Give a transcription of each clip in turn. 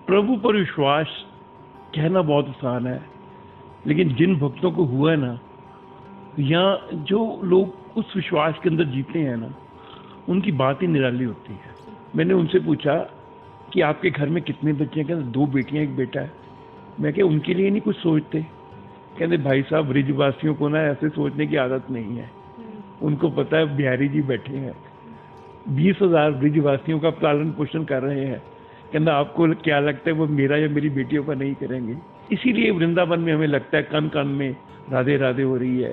प्रभु पर विश्वास कहना बहुत आसान है, लेकिन जिन भक्तों को हुआ है ना, या जो लोग उस विश्वास के अंदर जीते हैं ना, उनकी बात ही निराली होती है। मैंने उनसे पूछा कि आपके घर में कितने बच्चे हैं? कहते 2 बेटियां 1 बेटा है। मैं क्या उनके लिए नहीं कुछ सोचते? कहते भाई साहब, ब्रिजवासियों को ना ऐसे सोचने की आदत नहीं है। उनको पता है बिहारी जी बैठे हैं, 20,000 ब्रिजवासियों का पालन पोषण कर रहे हैं। कहना आपको क्या लगता है वो मेरा या मेरी बेटियों का नहीं करेंगे? इसीलिए वृंदावन में हमें लगता है कन कन में राधे राधे हो रही है,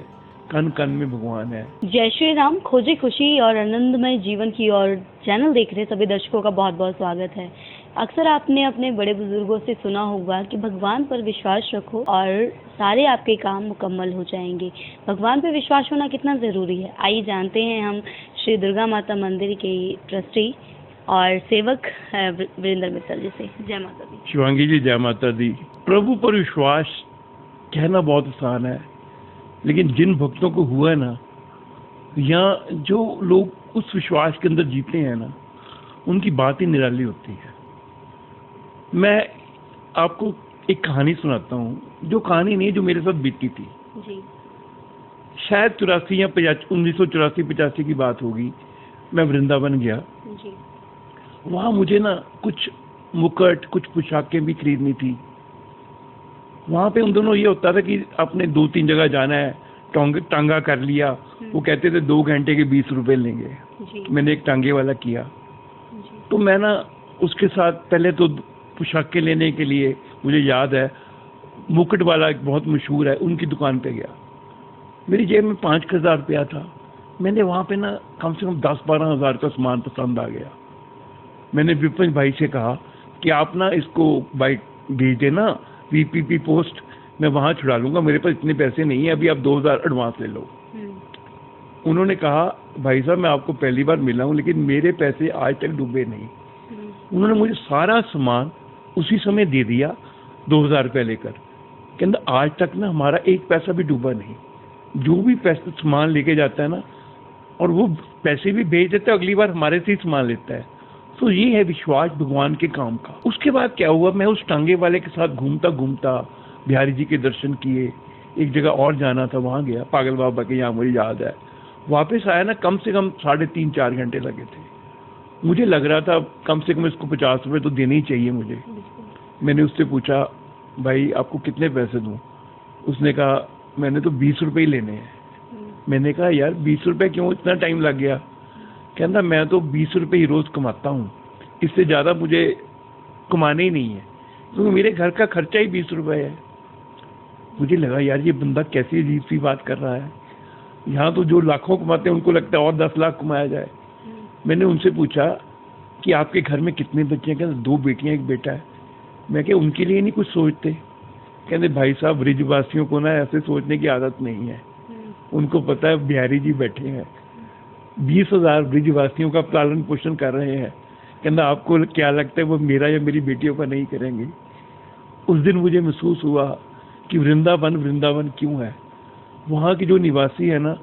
कन कन में भगवान है। जय श्री राम। खोजे खुशी और आनंदमय जीवन की और चैनल देख रहे सभी दर्शकों का बहुत बहुत स्वागत है। अक्सर आपने अपने बड़े बुजुर्गों से सुना होगा कि भगवान पर विश्वास रखो और सारे आपके काम मुकम्मल हो जाएंगे। भगवान पर विश्वास होना कितना ज़रूरी है, आइए जानते हैं हम श्री दुर्गा माता मंदिर के ट्रस्टी और सेवक वीरेंद्र मित्तल जी से। जय माता दी। शिवांगी जी, जय माता दी। प्रभु पर विश्वास कहना बहुत आसान है, लेकिन जिन भक्तों को हुआ है ना, या जो लोग उस विश्वास के अंदर जीते हैं ना, उनकी बात ही निराली होती है। मैं आपको एक कहानी सुनाता हूँ, जो कहानी नहीं, जो मेरे साथ बीती थी जी। शायद 84 या 1984-85 की बात होगी। मैं वृंदावन गया जी। वहाँ मुझे ना कुछ मुकुट, कुछ पोशाकें भी खरीदनी थी। वहाँ पे उन दोनों ये होता था कि आपने 2-3 जगह जाना है, टांगा कर लिया। वो कहते थे 2 घंटे के 20 रुपए लेंगे। जी। मैंने एक टांगे वाला किया। जी। तो मैं ना उसके साथ पहले तो पोशाकें लेने के लिए, मुझे याद है मुकुट वाला एक बहुत मशहूर है, उनकी दुकान पे गया। मेरी जेब में 5,000 रुपया था। मैंने वहाँ पे ना कम से कम 10-12 हज़ार का सामान पसंद आ गया। मैंने विपिन भाई से कहा कि आप ना इसको भाई भेज देना VPP पोस्ट, मैं वहाँ छुड़ा लूँगा, मेरे पास इतने पैसे नहीं है, अभी आप 2,000 एडवांस ले लो। उन्होंने कहा भाई साहब, मैं आपको पहली बार मिला हूँ, लेकिन मेरे पैसे आज तक डूबे नहीं। उन्होंने मुझे सारा सामान उसी समय दे दिया, 2,000 रुपये लेकर। कहते आज तक ना हमारा 1 पैसा भी डूबा नहीं। जो भी पैसा सामान लेके जाता है ना, और वो पैसे भी भेज देता है, अगली बार हमारे से ही सामान लेता है। तो ये है विश्वास भगवान के काम का। उसके बाद क्या हुआ, मैं उस टांगे वाले के साथ घूमता घूमता बिहारी जी के दर्शन किए। एक जगह और जाना था, वहाँ गया, पागल बाबा के यहाँ, मुझे याद है। वापस आया ना, कम से कम 3.5-4 घंटे लगे थे। मुझे लग रहा था कम से कम इसको 50 रुपये तो देने ही चाहिए मुझे। मैंने उससे पूछा भाई आपको कितने पैसे दूं? उसने कहा मैंने तो 20 रुपये ही लेने हैं। मैंने कहा यार 20 रुपये क्यों, इतना टाइम लग गया? कहता मैं तो 20 रुपये ही रोज कमाता हूँ, इससे ज़्यादा मुझे कमाने ही नहीं है, क्योंकि मेरे घर का खर्चा ही 20 रुपये है। मुझे लगा यार ये बंदा कैसी अजीब सी बात कर रहा है। यहाँ तो जो लाखों कमाते हैं उनको लगता है और 10 लाख कमाया जाए। मैंने उनसे पूछा कि आपके घर में कितने बच्चे हैं? कहते 2 बेटियां 1 बेटा है। मैं क्या उनके लिए नहीं कुछ सोचते? कहते भाई साहब, ब्रिजवासियों को ना ऐसे सोचने की आदत नहीं है। उनको पता है बिहारी जी बैठे हैं, 20,000 ब्रिजवासियों का पालन पोषण कर रहे हैं। कहना आपको क्या लगता है वो मेरा या मेरी बेटियों का नहीं करेंगे? उस दिन मुझे महसूस हुआ कि वृंदावन क्यों है। वहाँ के जो निवासी है ना,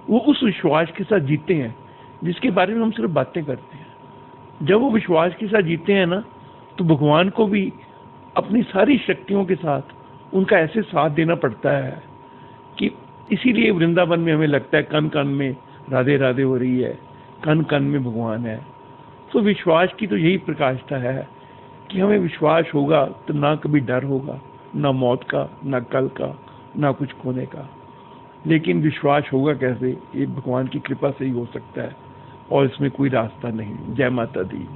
वो उस विश्वास के साथ जीते हैं जिसके बारे में हम सिर्फ बातें करते हैं। जब वो विश्वास के साथ जीते हैं ना, तो भगवान को भी अपनी सारी शक्तियों के साथ उनका ऐसे साथ देना पड़ता है कि इसीलिए वृंदावन में हमें लगता है कन कन में राधे राधे हो रही है, कन कन में भगवान है। तो विश्वास की तो यही प्रकाष्ठा है कि हमें विश्वास होगा तो ना कभी डर होगा, ना मौत का, ना कल का, ना कुछ खोने का। लेकिन विश्वास होगा कैसे? ये भगवान की कृपा से ही हो सकता है, और इसमें कोई रास्ता नहीं। जय माता दी।